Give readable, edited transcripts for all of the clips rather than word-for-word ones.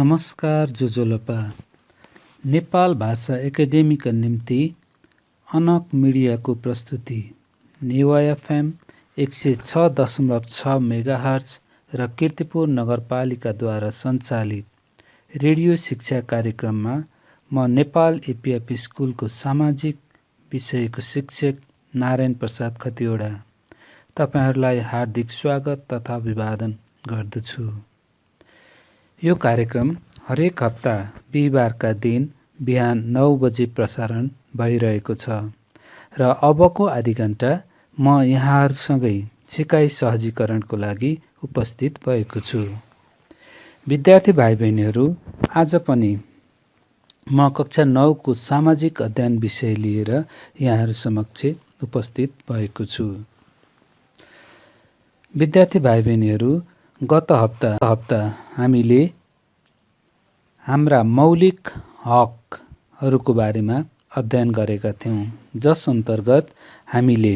नमस्कार जोजोलपा। नेपाल भाषा एकाडेमीका निम्ति अनक मिडियाको प्रस्तुति नेवा एफएम 106.6 मेगाहर्ज र कीर्तिपुर नगरपालिकाद्वारा सञ्चालित रेडियो शिक्षा कार्यक्रममा म नेपाल एपिएफपी स्कुलको सामाजिक विषयको शिक्षक नारायण प्रसाद खतिवडा तपाईहरूलाई हार्दिक स्वागत तथा अभिवादन गर्दछु। यो कार्यक्रम हरेक हप्ता बिहिबारका दिन बिहान 9 बजे प्रसारण भइरहेको छ र अबको आधी घण्टा म यहाँहरूसँगै सिकाइ सहजीकरणको लागि उपस्थित भएको छु। विद्यार्थी भाइ बहिनीहरू, आज पनि म कक्षा 9 को सामाजिक अध्ययन विषय लिएर यहाँहरू समक्ष उपस्थित भएको छु। विद्यार्थी भाइ बहिनीहरू, गत हप्ता हामीले हाम्रा मौलिक हकहरूको बारेमा अध्ययन गरेका थियौँ, जस अन्तर्गत हामीले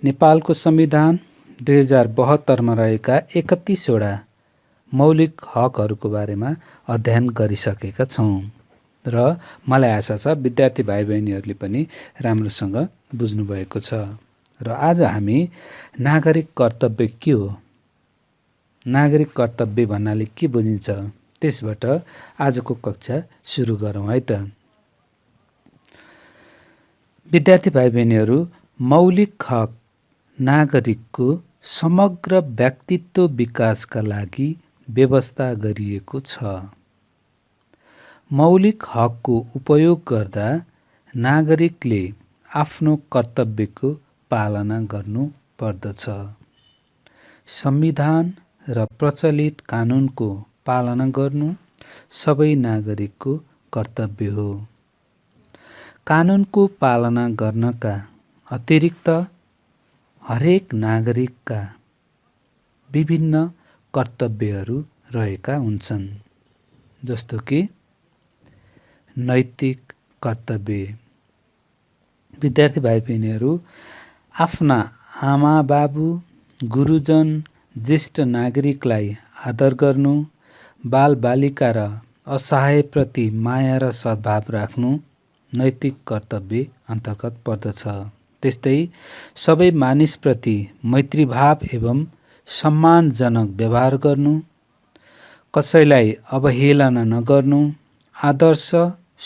नेपालको संविधान 2072 मा रहेका 31 वटा मौलिक हकहरूको बारेमा अध्ययन गरिसकेका छौँ र मलाई आशा छ विद्यार्थी भाइ बहिनीहरूले पनि राम्रोसँग बुझ्नुभएको छ। र आज हामी नागरिक कर्तव्य के हो, नागरिक कर्तव्य भन्नाले के बुझिन्छ, त्यसबाट आजको कक्षा सुरु गरौँ है त। विद्यार्थी भाइ बहिनीहरू, मौलिक हक नागरिकको समग्र व्यक्तित्व विकासका लागि व्यवस्था गरिएको छ। मौलिक हकको उपयोग गर्दा नागरिकले आफ्नो कर्तव्यको पालना गर्नु पर्दछ। संविधान र प्रचलित कानुनको पालना गर्नु सबै नागरिकको कर्तव्य हो। कानुनको पालना गर्नका अतिरिक्त हरेक नागरिकका विभिन्न कर्तव्यहरू रहेका हुन्छन्, जस्तो कि नैतिक कर्तव्य। विद्यार्थी भाइ बहिनीहरू, आफ्ना आमा बाबु, गुरुजन, ज्येष्ठ नागरिकलाई आदर गर्नु, बालबालिका र असहायप्रति माया र सद्भाव राख्नु नैतिक कर्तव्य अन्तर्गत पर्दछ। त्यस्तै सबै मानिसप्रति मैत्रीभाव एवं सम्मानजनक व्यवहार गर्नु, कसैलाई अवहेलना नगर्नु, आदर्श,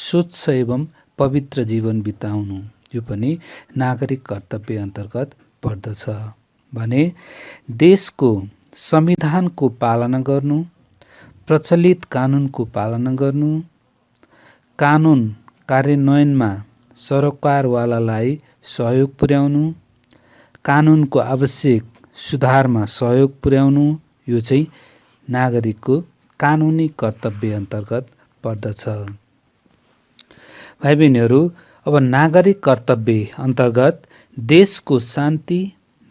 स्वच्छ एवं पवित्र जीवन बिताउनु यो पनि नागरिक कर्तव्य अन्तर्गत पर्दछ। भने देशको संविधानको पालना गर्नु, प्रचलित कानुनको पालना गर्नु, कानुन कार्यान्वयनमा सरकारवालालाई सहयोग पुर्याउनु, कानुनको आवश्यक सुधारमा सहयोग पुर्याउनु यो चाहिँ नागरिकको कानुनी कर्तव्य अन्तर्गत पर्दछ। भाइ बहिनीहरू, अब नागरिक कर्तव्य अन्तर्गत देशको शान्ति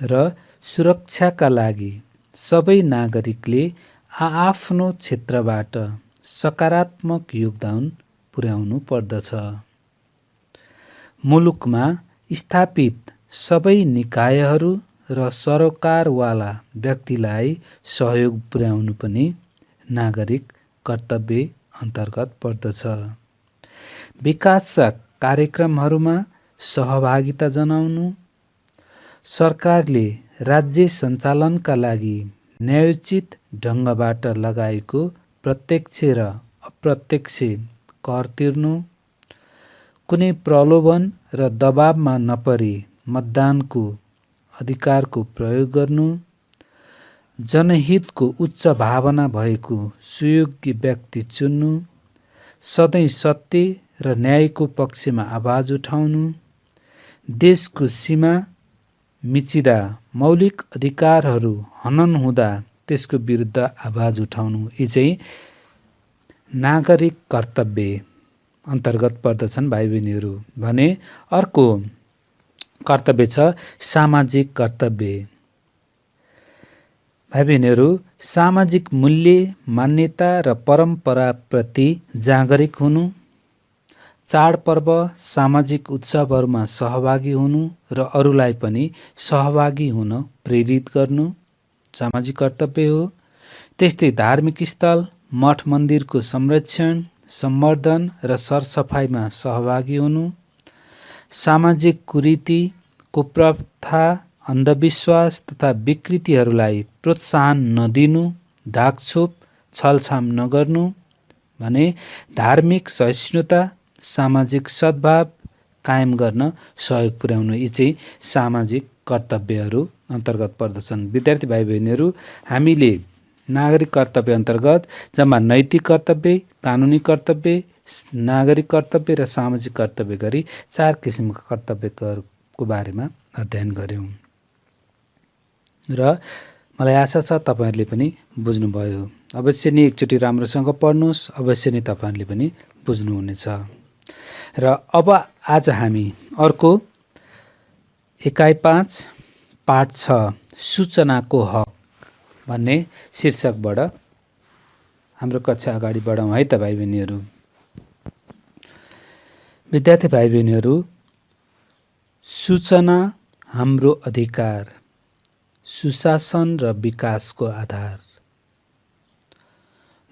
र सुरक्षाका लागि सबै नागरिकले आआफ्नो क्षेत्रबाट सकारात्मक योगदान पुर्याउनु पर्दछ। मुलुकमा स्थापित सबै निकायहरू र सरकारवाला व्यक्तिलाई सहयोग पुर्याउनु पनि नागरिक कर्तव्य अन्तर्गत पर्दछ। विकासका कार्यक्रमहरूमा सहभागिता जनाउनु, सरकारले राज्य सञ्चालनका लागि न्यायोचित ढङ्गबाट लगाएको प्रत्यक्ष र अप्रत्यक्ष कर तिर्नु, कुनै प्रलोभन र दबावमा नपरी मतदानको अधिकारको प्रयोग गर्नु, जनहितको उच्च भावना भएको सुयोग्य व्यक्ति चुन्नु, सधैँ सत्य र न्यायको पक्षमा आवाज उठाउनु, देशको सीमा मिचिँदा मौलिक अधिकारहरू हनन हुँदा त्यसको विरुद्ध आवाज उठाउनु यी चाहिँ नागरिक कर्तव्य अन्तर्गत पर्दछन् भाइ बहिनीहरू। भने अर्को कर्तव्य छ सामाजिक कर्तव्य। भाइ बहिनीहरू, सामाजिक मूल्य, मान्यता र परम्पराप्रति जागरुक हुनु, चाडपर्व, सामाजिक उत्सवहरूमा सहभागी हुनु र अरूलाई पनि सहभागी हुन प्रेरित गर्नु सामाजिक कर्तव्य हो। त्यस्तै धार्मिक स्थल, मठ मन्दिरको संरक्षण, सम्वर्धन र सरसफाइमा सहभागी हुनु, सामाजिक कुरीति, कुप्रथा, अन्धविश्वास तथा विकृतिहरूलाई प्रोत्साहन नदिनु, ढाकछोप, छलछाम नगर्नु भने धार्मिक सहिष्णुता, सामाजिक सद्भाव कायम गर्न सहयोग पुर्याउनु यी चाहिँ सामाजिक कर्तव्यहरू अन्तर्गत पर्दछन्। विद्यार्थी भाइ बहिनीहरू, हामीले नागरिक कर्तव्य अन्तर्गत जम्मा नैतिक कर्तव्य, कानुनी कर्तव्य, नागरिक कर्तव्य र सामाजिक कर्तव्य गरी 4 किसिमका कर्तव्यको बारेमा अध्ययन गर्यौँ र मलाई आशा छ तपाईहरुले पनि बुझ्नुभयो। अवश्य नै एकचोटि राम्रोसँग पढ्नुहोस्, अवश्य नै तपाईहरुले पनि बुझ्नुहुनेछ। र अब आज हामी अर्को इकाइ 5 पाठ 6 सूचनाको हक भन्ने शीर्षकबाट हाम्रो कक्षा अगाडि बढाउँ है त भाइ बहिनीहरू। विद्यार्थी भाइ बहिनीहरू, सूचना हाम्रो अधिकार, सुशासन र विकासको आधार।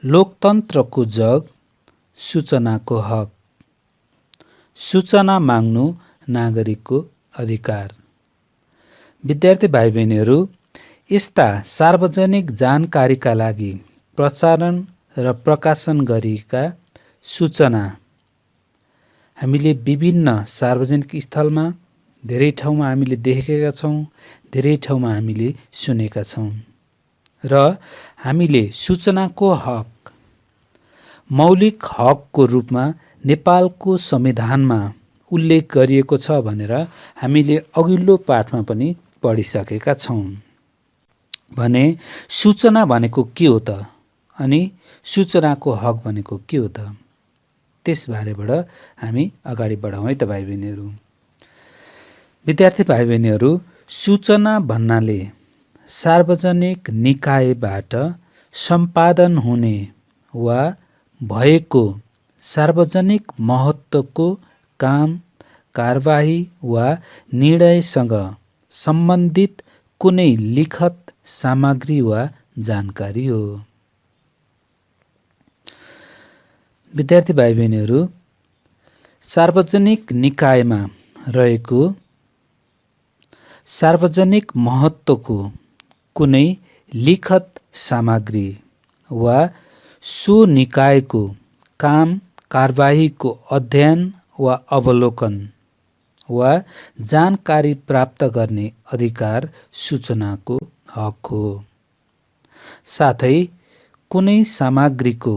लोकतन्त्रको जग, सूचनाको हक। सूचना माग्नु नागरिकको अधिकार। विद्यार्थी भाइ बहिनीहरू, यस्ता सार्वजनिक जानकारीका लागि प्रसारण र प्रकाशन गरिएका सूचना हामीले विभिन्न सार्वजनिक स्थलमा धेरै ठाउँमा हामीले देखेका छौँ, धेरै ठाउँमा हामीले सुनेका छौँ र हामीले सूचनाको हक मौलिक हकको रूपमा नेपालको संविधानमा उल्लेख गरिएको छ भनेर हामीले अघिल्लो पाठमा पनि पढिसकेका छौँ। भने सूचना भनेको के हो त अनि सूचनाको हक भनेको के हो त, त्यसबारेबाट हामी अगाडि बढाउँ है त भाइ बहिनीहरू। विद्यार्थी भाइ बहिनीहरू, सूचना भन्नाले सार्वजनिक निकायबाट सम्पादन हुने वा भएको सार्वजनिक महत्त्वको काम, कारबाही वा निर्णयसँग सम्बन्धित कुनै लिखत सामग्री वा जानकारी हो। विद्यार्थी भाइ बहिनीहरू, सार्वजनिक निकायमा रहेको सार्वजनिक महत्त्वको कुनै लिखत सामग्री वा सो निकायको काम कारबाहीको अध्ययन वा अवलोकन वा जानकारी प्राप्त गर्ने अधिकार सूचनाको हक हो। साथै कुनै सामग्रीको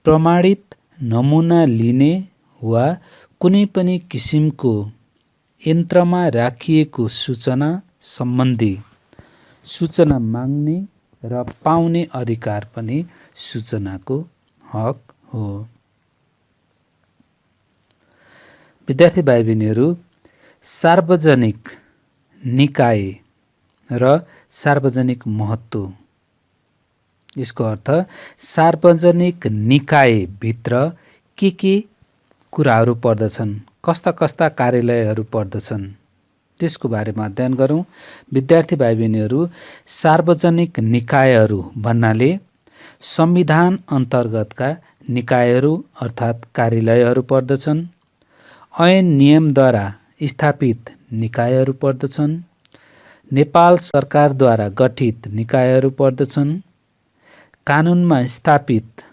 प्रमाणित नमुना लिने वा कुनै पनि किसिमको यन्त्रमा राखिएको सूचना सम्बन्धी सूचना माग्ने र पाउने अधिकार पनि सूचनाको हक हो। विद्यार्थी भाइ बहिनीहरू, सार्वजनिक निकाय र सार्वजनिक महत्त्व, यसको अर्थ सार्वजनिक निकायभित्र के कुराहरू पर्दछन्, कस्ता कस्ता कार्यालयहरू पर्दछन् त्यसको बारेमा अध्ययन गरौँ। विद्यार्थी भाइ बहिनीहरू, सार्वजनिक निकायहरू भन्नाले संविधान अन्तर्गतका निकायहरू अर्थात् कार्यालयहरू पर्दछन्, ऐन नियमद्वारा स्थापित निकायहरू पर्दछन्, नेपाल सरकारद्वारा गठित निकायहरू पर्दछन्, कानुनमा स्थापित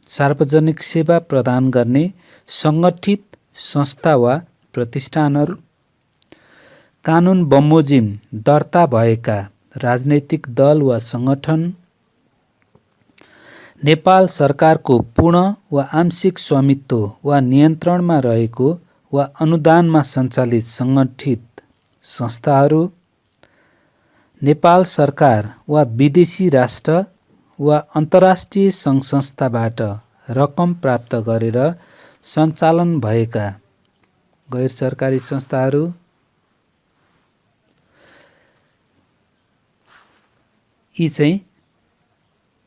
सार्वजनिक सेवा प्रदान गर्ने सङ्गठित संस्था वा प्रतिष्ठानहरू, कानुन बमोजिम दर्ता भएका राजनैतिक दल वा सङ्गठन, नेपाल सरकारको पूर्ण वा आंशिक स्वामित्व वा नियन्त्रणमा रहेको वा अनुदानमा सञ्चालित सङ्गठित संस्थाहरू, नेपाल सरकार वा विदेशी राष्ट्र वा अन्तर्राष्ट्रिय सङ्घ संस्थाबाट रकम प्राप्त गरेर सञ्चालन भएका गैर सरकारी संस्थाहरू, यी चाहिँ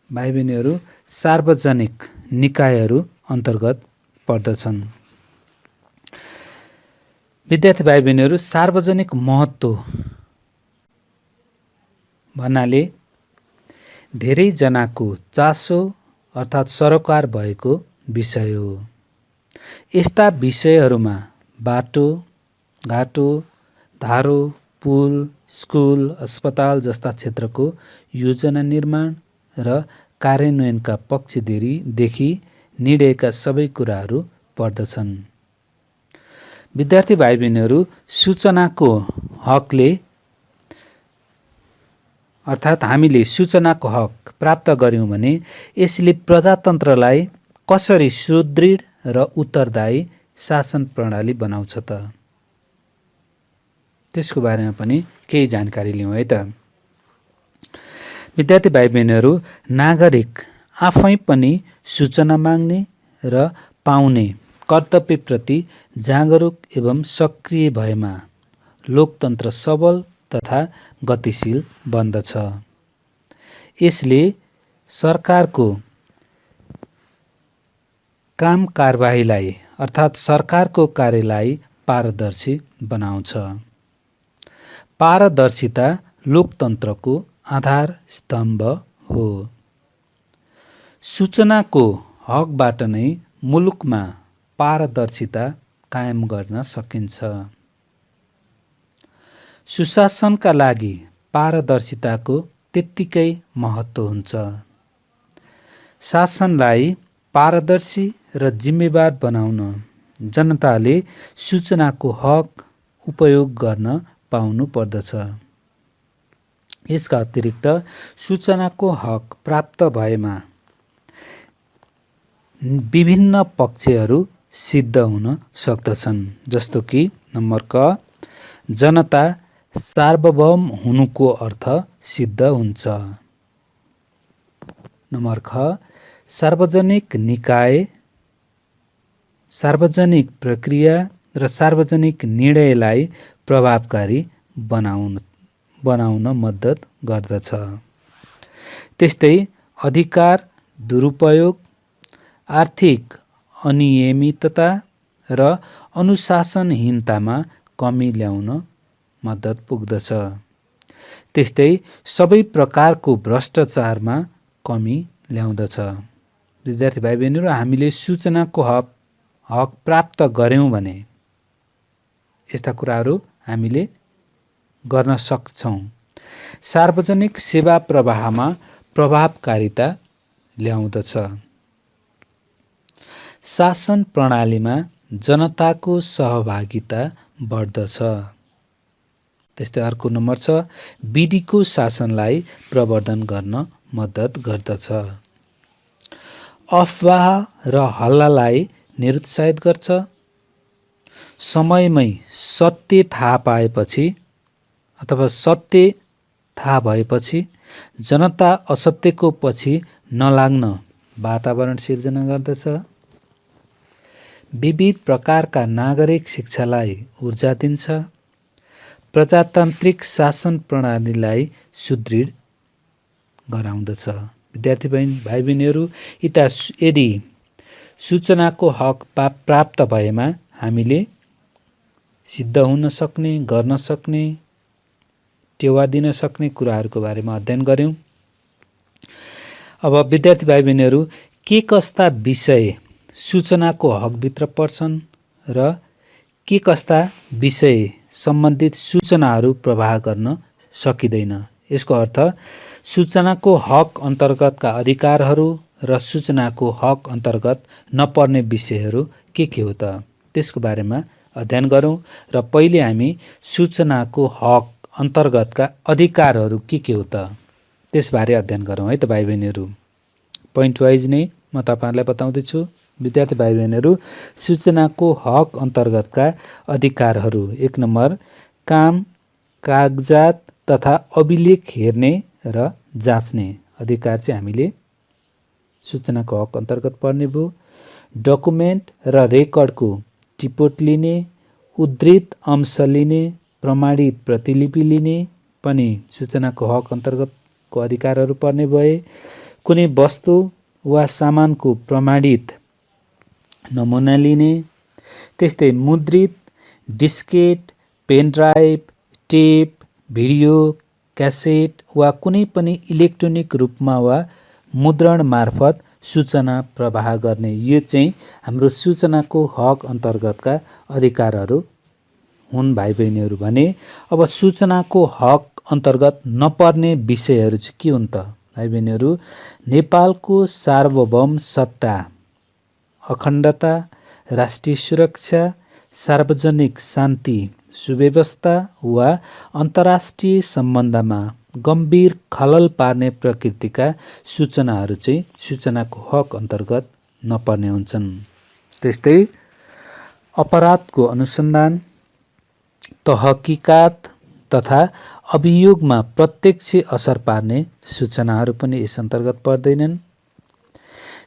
भाइ बहिनीहरू सार्वजनिक निकायहरू अन्तर्गत पर्दछन्। विद्यार्थी भाइ बहिनीहरू, सार्वजनिक महत्त्व भन्नाले धेरैजनाको चासो अर्थात् सरोकार भएको विषय हो। यस्ता विषयहरूमा बाटो, घाटो, धारो, पुल, स्कुल, अस्पताल जस्ता क्षेत्रको योजना निर्माण र कार्यान्वयनका पक्षदेखि निर्णयका सबै कुराहरू पर्दछन्। विद्यार्थी भाइ बहिनीहरू, सूचनाको हकले अर्थात् हामीले सूचनाको हक प्राप्त गर्यौँ भने यसले प्रजातन्त्रलाई कसरी सुदृढ र उत्तरदायी शासन प्रणाली बनाउँछ त, त्यसको बारेमा पनि केही जानकारी लिउँ है त। विद्यार्थी भाइ बहिनीहरू, नागरिक आफै पनि सूचना माग्ने र पाउने कर्तव्यप्रति जागरुक एवं सक्रिय भएमा लोकतन्त्र सबल तथा गतिशील बन्दछ। यसले सरकारको काम कारबाहीलाई अर्थात् सरकारको कार्यलाई पारदर्शी बनाउँछ। पारदर्शिता लोकतन्त्रको आधार स्तम्भ हो। सूचनाको हकबाट नै मुलुकमा पारदर्शिता कायम गर्न सकिन्छ। सुशासनका लागि पारदर्शिताको त्यत्तिकै महत्त्व हुन्छ। शासनलाई पारदर्शी र जिम्मेवार बनाउन जनताले सूचनाको हक उपयोग गर्न पाउनु पर्दछ। यसका अतिरिक्त सूचनाको हक प्राप्त भएमा विभिन्न पक्षहरू सिद्ध हुन सक्दछन्। जस्तो कि नम्बर क, जनता सार्वभौम हुनुको अर्थ सिद्ध हुन्छ। नम्बर ख, सार्वजनिक निकाय, सार्वजनिक प्रक्रिया र सार्वजनिक निर्णयलाई प्रभावकारी बनाउन मद्दत गर्दछ। त्यस्तै अधिकार दुरुपयोग, आर्थिक अनियमितता र अनुशासनहीनतामा कमी ल्याउन मद्दत पुग्दछ। त्यस्तै सबै प्रकारको भ्रष्टाचारमा कमी ल्याउँदछ। विद्यार्थी भाइ बहिनीहरू, हामीले सूचनाको हक प्राप्त गर्यौँ भने यस्ता कुराहरू हामीले गर्न सक्छौँ। सार्वजनिक सेवा प्रवाहमा प्रभावकारिता ल्याउँदछ। शासन प्रणालीमा जनताको सहभागिता बढ्दछ। त्यस्तै अर्को नम्बर छ, विधिको शासनलाई प्रवर्धन गर्न मद्दत गर्दछ। अफवाह र हल्लालाई निरुत्साहित गर्छ। समयमै सत्य थाहा पाएपछि अथवा सत्य थाहा भएपछि जनता असत्यको पछि नलाग्न वातावरण सिर्जना गर्दछ। विविध प्रकारका नागरिक शिक्षालाई ऊर्जा दिन्छ। प्रजातान्त्रिक शासन प्रणालीलाई सुदृढ गराउँदछ। विद्यार्थी भाइ बहिनीहरू, यदि सूचनाको हक प्राप्त भएमा हामीले सिद्ध हुन सक्ने, गर्न सक्ने, टेवा दिन सक्ने कुराहरूको बारेमा अध्ययन गर्यौँ। अब विद्यार्थी भाइ बहिनीहरू, के कस्ता विषय सूचनाको हकभित्र पर्छन् र के कस्ता विषय सम्बन्धित सूचनाहरू प्रवाह गर्न सकिँदैन, यसको अर्थ सूचनाको हक अन्तर्गतका अधिकारहरू र सूचनाको हक अन्तर्गत नपर्ने विषयहरू के हो त, त्यसको बारेमा अध्ययन गरौँ। र पहिले हामी सूचनाको हक अन्तर्गतका अधिकारहरू के हो त, त्यसबारे अध्ययन गरौँ है त भाइ बहिनीहरू। पोइन्ट वाइज नै म तपाईँहरूलाई बताउँदैछु। विद्यार्थी भाइ बहिनीहरू, सूचनाको हक अन्तर्गतका अधिकारहरू: 1 नम्बर, काम, कागजात तथा अभिलेख हेर्ने र जाँच्ने अधिकार चाहिँ हामीले सूचनाको हक अन्तर्गत पर्ने भयो। डकुमेन्ट र रेकर्डको टिपोट लिने, उद्धृत अंश लिने, प्रमाणित प्रतिलिपि लिने पनि सूचनाको हक अन्तर्गतको अधिकारहरू पर्ने भए। कुनै वस्तु वा सामानको प्रमाणित नमुना लिने, त्यस्तै मुद्रित, Diskit, pen drive, tape, video, cassette वा कुनै पनि इलेक्ट्रोनिक रूपमा वा मुद्रण मार्फत सूचना प्रवाह गर्ने यो चाहिँ हाम्रो सूचनाको हक अन्तर्गतका अधिकारहरू हुन् भाइ बहिनीहरू। भने अब सूचनाको हक अन्तर्गत नपर्ने विषयहरू चाहिँ के हुन् त भाइ बहिनीहरू? नेपालको सार्वभौम सत्ता, अखण्डता, राष्ट्रिय सुरक्षा, सार्वजनिक शान्ति सुव्यवस्था वा अन्तर्राष्ट्रिय सम्बन्धमा गम्भीर खलल पार्ने प्रकृतिका सूचनाहरू चाहिँ सूचनाको हक अन्तर्गत नपर्ने हुन्छन्। त्यस्तै अपराधको अनुसन्धान, तहकिकात तथा अभियोगमा प्रत्यक्ष असर पार्ने सूचनाहरू पनि यस अन्तर्गत पर्दैनन्।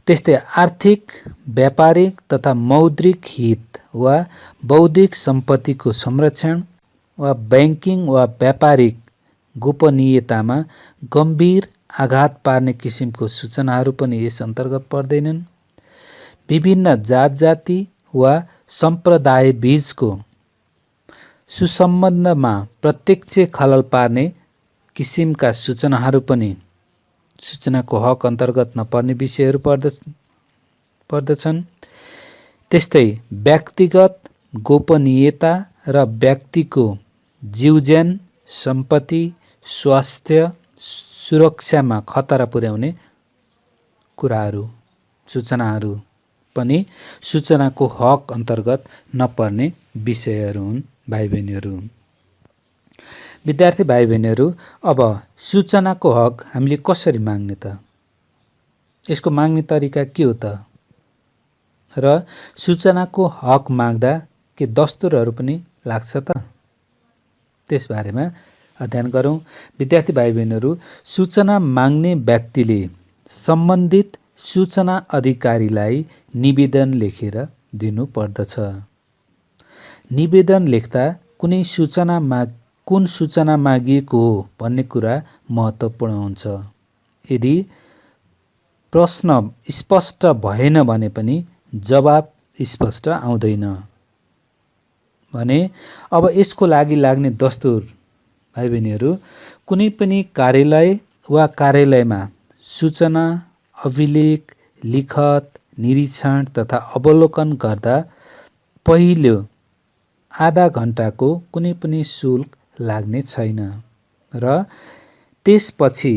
त्यस्तै आर्थिक, व्यापारिक तथा मौद्रिक हित वा बौद्धिक सम्पत्तिको संरक्षण वा ब्याङ्किङ वा व्यापारिक गोपनीयतामा गम्भीर आघात पार्ने किसिमको सूचनाहरू पनि यस अन्तर्गत पर्दैनन्। विभिन्न जात जाति वा सम्प्रदाय बीचको सुसम्बन्धमा प्रत्यक्ष खलल पार्ने किसिमका सूचनाहरू पनि सूचनाको हक अन्तर्गत नपर्ने विषयहरू पर्दछन्। त्यस्तै व्यक्तिगत गोपनीयता र व्यक्तिको जीवज्यान, सम्पत्ति, स्वास्थ्य, सुरक्षामा खतरा पुर्याउने कुराहरू, सूचनाहरू पनि सूचनाको हक अन्तर्गत नपर्ने विषयहरू हुन् भाइ बहिनीहरू। विद्यार्थी भाइ बहिनीहरू, अब सूचनाको हक हामीले कसरी माग्ने त? यसको माग्ने तरिका के हो त? र सूचनाको हक माग्दा के दस्तुरहरू पनि लाग्छ त? त्यस बारेमा अध्ययन गरौँ। विद्यार्थी भाइ बहिनीहरू, सूचना माग्ने व्यक्तिले सम्बन्धित सूचना अधिकारीलाई निवेदन लेखेर दिनु पर्दछ। निवेदन लेख्दा कुन सूचना मागिएको हो भन्ने कुरा महत्त्वपूर्ण हुन्छ। यदि प्रश्न स्पष्ट भएन भने पनि जवाब स्पष्ट आउँदैन। भने अब यसको लागि लाग्ने दस्तुर भाइ बहिनीहरू, कुनै पनि कार्यालय वा कार्यालयमा सूचना, अभिलेख, लिखत, निरीक्षण तथा अवलोकन गर्दा पहिलो आधा घण्टाको कुनै पनि शुल्क लाग्ने छैन र त्यसपछि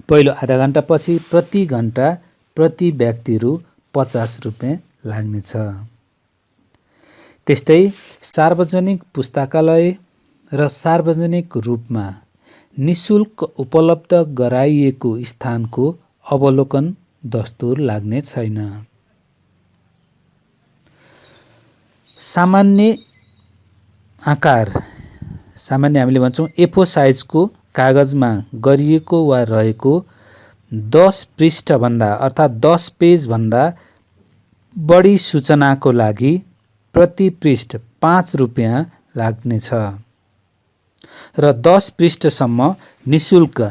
पहिलो आधा घण्टापछि प्रति घण्टा प्रति व्यक्ति रु 50 रुपियाँ लाग्नेछ। त्यस्तै सार्वजनिक पुस्तकालय र सार्वजनिक रूपमा निशुल्क उपलब्ध गराइएको स्थानको अवलोकन दस्तुर लाग्ने छैन। सामान्य आकार, सामान्य हामीले भन्छौँ A4 साइजको कागजमा गरिएको वा रहेको 10 पृष्ठभन्दा अर्थात् 10 पेजभन्दा बढी सूचनाको लागि प्रति पृष्ठ 5 रुपियाँ लाग्नेछ र 10 पृष्ठसम्म निशुल्क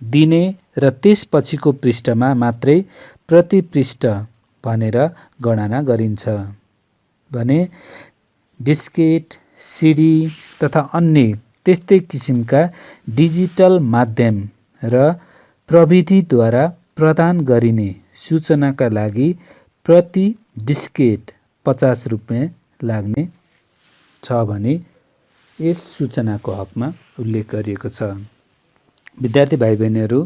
दिने र त्यसपछिको पृष्ठमा मात्रै प्रति पृष्ठ भनेर गणना गरिन्छ। भने डिस्केट, सिडी तथा अन्य त्यस्तै किसिमका डिजिटल माध्यम र प्रविधिद्वारा प्रदान गरिने सूचनाका लागि प्रति डिस्केट 50 रुपियाँ लाग्ने छ भने यस सूचनाको हकमा उल्लेख गरिएको छ। विद्यार्थी भाइ बहिनीहरू,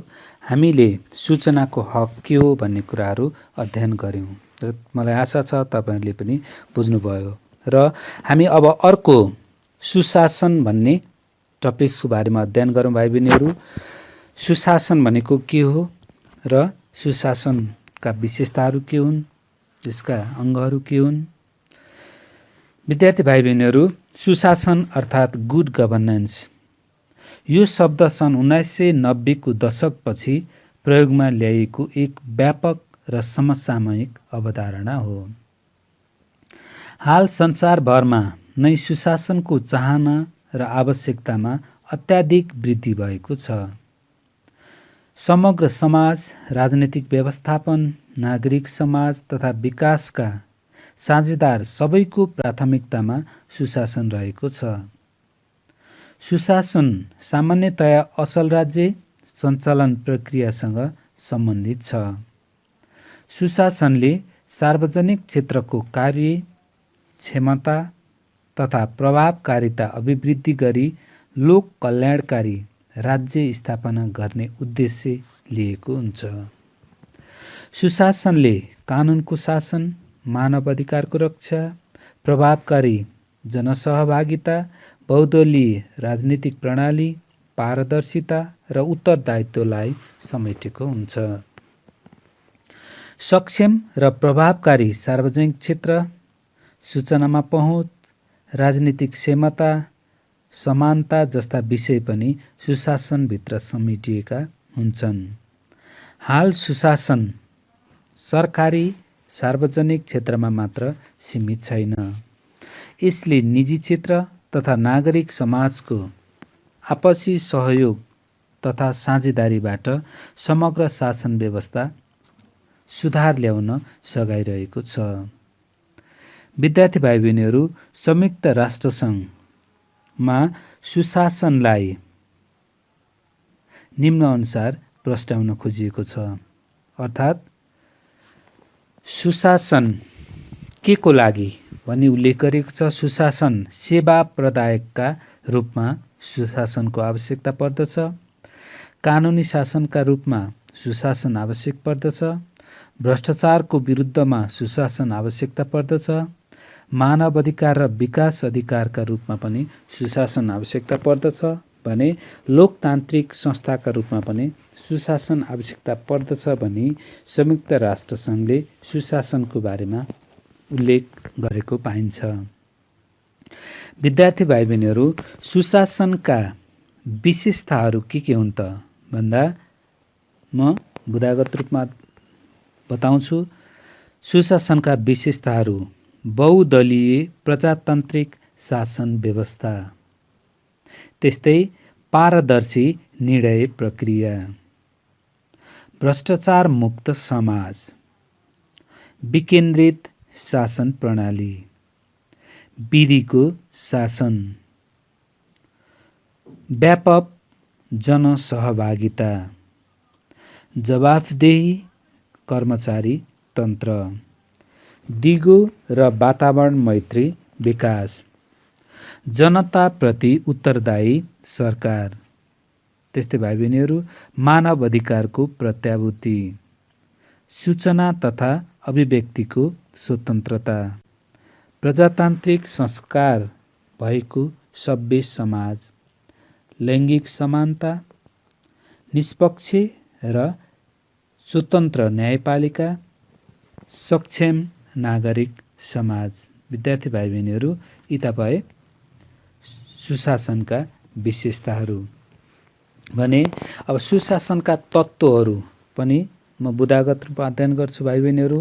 हामीले सूचनाको हक के हो भन्ने कुराहरू अध्ययन गऱ्यौँ र मलाई आशा छ तपाईहरूले पनि बुझ्नुभयो। र हामी अब अर्को सुशासन भन्ने टपिक्सको बारेमा अध्ययन गरौँ भाइ बहिनीहरू। सुशासन भनेको के हो र सुशासनका विशेषताहरू के हुन्, त्यसका अङ्गहरू के हुन्? विद्यार्थी भाइ बहिनीहरू, सुशासन अर्थात् गुड गभर्नेन्स यो शब्द सन् 1990 को दशकपछि प्रयोगमा ल्याइएको एक व्यापक र समसामयिक अवधारणा हो। हाल संसारभरमा नै सुशासनको चाहना र आवश्यकतामा अत्याधिक वृद्धि भएको छ। समग्र समाज, राजनीतिक व्यवस्थापन, नागरिक समाज तथा विकासका साझेदार सबैको प्राथमिकतामा सुशासन रहेको छ। सुशासन सामान्यतया असल राज्य सञ्चालन प्रक्रियासँग सम्बन्धित छ। सुशासनले सार्वजनिक क्षेत्रको कार्य क्षमता तथा प्रभावकारिता अभिवृद्धि गरी लोक कल्याणकारी राज्य स्थापना गर्ने उद्देश्य लिएको हुन्छ। सुशासनले कानुनको शासन, मानव अधिकारको रक्षा, प्रभावकारी जनसहभागिता, बहुदलीय राजनीतिक प्रणाली, पारदर्शिता र उत्तरदायित्वलाई समेटेको हुन्छ। सक्षम र प्रभावकारी सार्वजनिक क्षेत्र, सूचनामा पहुँच, राजनीतिक क्षमता, समानता जस्ता विषय पनि सुशासनभित्र समेटिएका हुन्छन्। हाल सुशासन सरकारी सार्वजनिक क्षेत्रमा मात्र सीमित छैन। यसले निजी क्षेत्र तथा नागरिक समाजको आपसी सहयोग तथा साझेदारीबाट समग्र शासन व्यवस्था सुधार ल्याउन सघाइरहेको छ। विद्यार्थी भाइ बहिनीहरू, संयुक्त राष्ट्रसङ्घमा सुशासनलाई निम्नअनुसार प्रस्ताउन खोजिएको छ। अर्थात् सुशासन के को लागि भनी उल्लेख गरेको छ। सुशासन सेवा प्रदायकका रूपमा सुशासनको आवश्यकता पर्दछ। कानुनी शासनका रूपमा सुशासन आवश्यक पर्दछ। भ्रष्टाचारको विरुद्धमा सुशासन आवश्यकता पर्दछ। मानव अधिकार र विकास अधिकारका रूपमा पनि सुशासन आवश्यकता पर्दछ भने लोकतान्त्रिक संस्थाका रूपमा पनि सुशासन आवश्यकता पर्दछ भनी संयुक्त राष्ट्रसङ्घले सुशासनको बारेमा उल्लेख गरेको पाइन्छ। विद्यार्थी भाइ बहिनीहरू, सुशासनका विशेषताहरू के हुन् त भन्दा म बुदागत रूपमा बताउँछु। सुशासनका विशेषताहरू: बहुदलीय प्रजातान्त्रिक शासन व्यवस्था, त्यस्तै पारदर्शी निर्णय प्रक्रिया, भ्रष्टाचार मुक्त समाज, विकेन्द्रित शासन प्रणाली, विधिको शासन, व्यापक जनसहभागिता, जवाफदेही कर्मचारी तन्त्र, दिगो र वातावरण मैत्री विकास, जनताप्रति उत्तरदायी सरकार, त्यस्तै भाइ बहिनीहरू मानव अधिकारको प्रत्याभूति, सूचना तथा अभिव्यक्तिको स्वतन्त्रता, प्रजातान्त्रिक संस्कार भएको सभ्य समाज, लैङ्गिक समानता, निष्पक्ष र स्वतन्त्र न्यायपालिका, सक्षम नागरिक समाज। विद्यार्थी भाइ बहिनीहरू, यी तपाईँ सुशासनका विशेषताहरू भने। अब सुशासनका तत्त्वहरू पनि म बुदागत रूपमा अध्ययन गर्छु भाइ बहिनीहरू।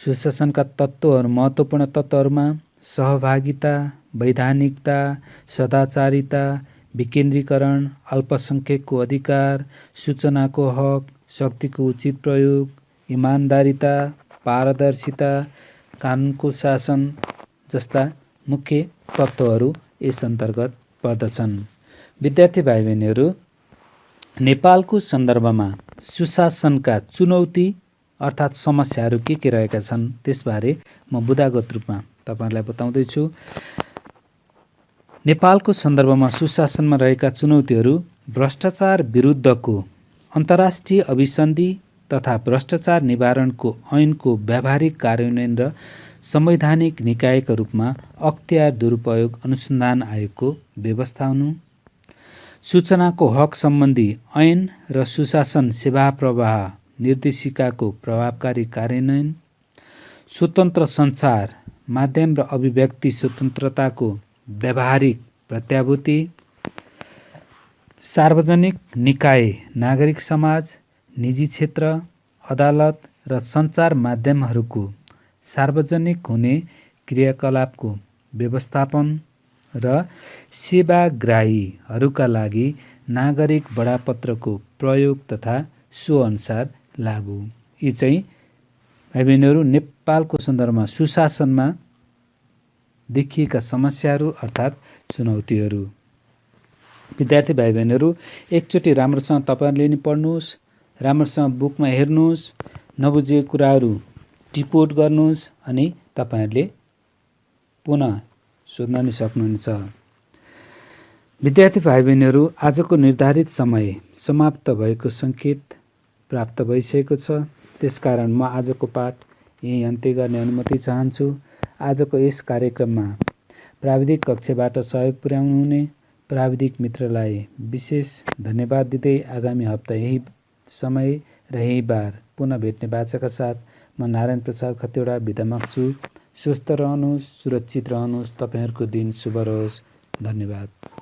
सुशासनका तत्त्वहरू, महत्त्वपूर्ण तत्त्वहरूमा सहभागिता, वैधानिकता, सदाचारिता, विकेन्द्रीकरण, अल्पसंख्यकको अधिकार, सूचनाको हक, शक्तिको उचित प्रयोग, इमान्दारिता, पारदर्शिता, कानुनको शासन जस्ता मुख्य तत्त्वहरू यस अन्तर्गत पर्दछन्। विद्यार्थी भाइ बहिनीहरू, नेपालको सन्दर्भमा सुशासनका चुनौती अर्थात् समस्याहरू के रहेका छन् त्यसबारे म बुदागत रूपमा तपाईहरुलाई बताउँदैछु। नेपालको सन्दर्भमा सुशासनमा रहेका चुनौतीहरू: भ्रष्टाचार विरुद्धको अन्तर्राष्ट्रिय अभिसन्धि तथा भ्रष्टाचार निवारणको ऐनको व्यावहारिक कार्यान्वयन र संवैधानिक निकायका रूपमा अख्तियार दुरुपयोग अनुसन्धान आयोगको व्यवस्था हुनु, सूचनाको हक सम्बन्धी ऐन र सुशासन सेवा प्रवाह निर्देशिकाको प्रभावकारी कार्यान्वयन, स्वतन्त्र सञ्चार माध्यम र अभिव्यक्ति स्वतन्त्रताको व्यावहारिक प्रत्याभूति, सार्वजनिक निकाय, नागरिक समाज, निजी क्षेत्र, अदालत र सञ्चार माध्यमहरूको सार्वजनिक हुने क्रियाकलापको व्यवस्थापन र सेवाग्राहीहरूका लागि नागरिक बडापत्रको प्रयोग तथा सो अनुसार लागू। यी चाहिँ भाइ बहिनीहरू नेपालको सन्दर्भमा सुशासनमा देखिएका समस्याहरू अर्थात् चुनौतीहरू। विद्यार्थी भाइ बहिनीहरू, एकचोटि राम्रोसँग तपाईहरुले नि पढ्नुहोस् राम्रोसँग बुकमा हेर्नुहोस्, नबुझेको कुराहरू टिपोट गर्नुहोस् अनि तपाईहरुले पुनः सोध्न नि सक्नुहुनेछ। विद्यार्थी भाइ बहिनीहरू, आजको निर्धारित समय समाप्त भएको संकेत प्राप्त भइसकेको छ। त्यसकारण म आजको पाठ यही अन्त्य गर्ने अनुमति चाहन्छु। आजको यस कार्यक्रममा प्राविधिक कक्षबाट सहयोग पुर्याउनु हुने प्राविधिक मित्रलाई विशेष धन्यवाद दिँदै आगामी हप्ता यही समय र यही बार पुनः भेट्ने बाचाका साथ म नारायण प्रसाद खतिवडा बिदा माग्छु। स्वस्थ रहनुहोस्, सुरक्षित रहनुहोस्। तपाईहरुको दिन शुभ रहोस्। धन्यवाद।